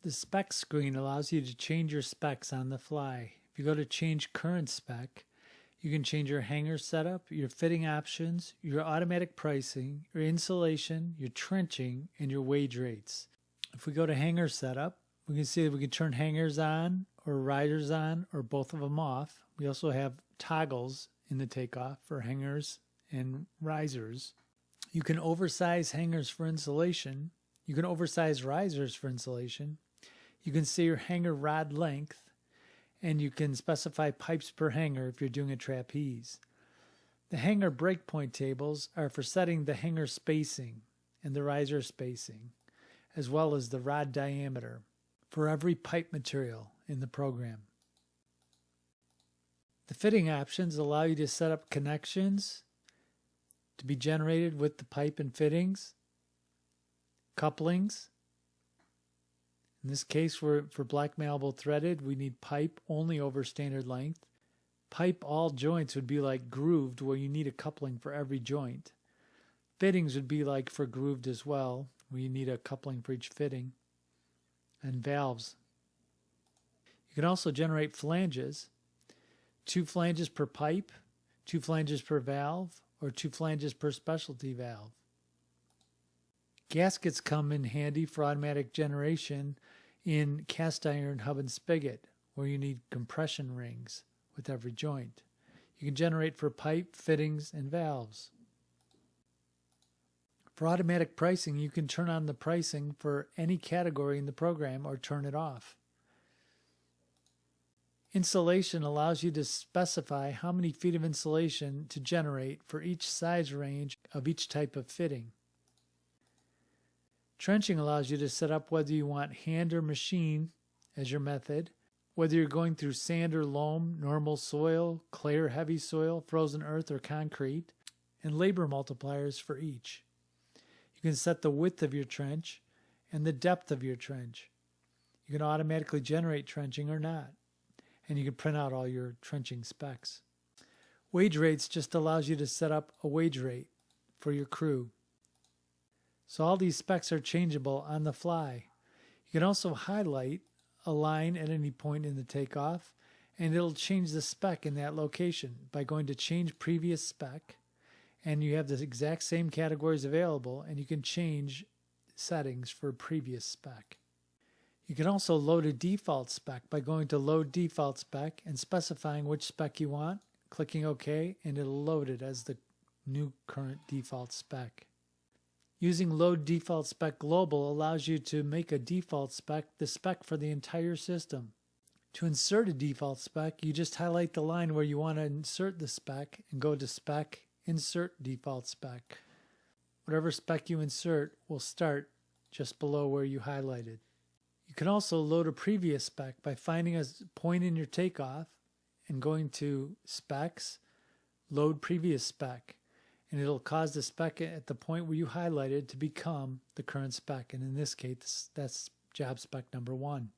The spec screen allows you to change your specs on the fly. If you go to change current spec, you can change your hanger setup, your fitting options, your automatic pricing, your insulation, your trenching, and your wage rates. If we go to hanger setup, we can see that we can turn hangers on or risers on or both of them off. We also have toggles in the Takeoff for hangers and risers. You can oversize hangers for insulation. You can oversize risers for insulation. You can see your hanger rod length, and you can specify pipes per hanger if you're doing a trapeze. The hanger breakpoint tables are for setting the hanger spacing and the riser spacing, as well as the rod diameter for every pipe material in the program. The fitting options allow you to set up connections to be generated with the pipe and fittings, couplings. In this case, for black malleable threaded, we need pipe only over standard length. Pipe all joints would be like grooved, where you need a coupling for every joint. Fittings would be like for grooved as well, where you need a coupling for each fitting. And valves. You can also generate flanges. 2 flanges per pipe, 2 flanges per valve, or 2 flanges per specialty valve. Gaskets come in handy for automatic generation in cast iron hub and spigot, where you need compression rings with every joint. You can generate for pipe, fittings, and valves. For automatic pricing, you can turn on the pricing for any category in the program or turn it off. Insulation allows you to specify how many feet of insulation to generate for each size range of each type of fitting. Trenching allows you to set up whether you want hand or machine as your method, whether you're going through sand or loam, normal soil, clay or heavy soil, frozen earth or concrete, and labor multipliers for each. You can set the width of your trench and the depth of your trench. You can automatically generate trenching or not, and you can print out all your trenching specs. Wage rates just allows you to set up a wage rate for your crew. So all these specs are changeable on the fly. You can also highlight a line at any point in the Takeoff, and it'll change the spec in that location by going to change previous spec, and you have the exact same categories available, and you can change settings for previous spec. You can also load a default spec by going to load default spec and specifying which spec you want, clicking OK, and it'll load it as the new current default spec. Using Load Default Spec Global allows you to make a default spec the spec for the entire system. To insert a default spec, you just highlight the line where you want to insert the spec and go to Spec, Insert Default Spec. Whatever spec you insert will start just below where you highlighted. You can also load a previous spec by finding a point in your Takeoff and going to Specs, Load Previous Spec. And it'll cause the spec at the point where you highlighted to become the current spec. And in this case, that's job spec number 1.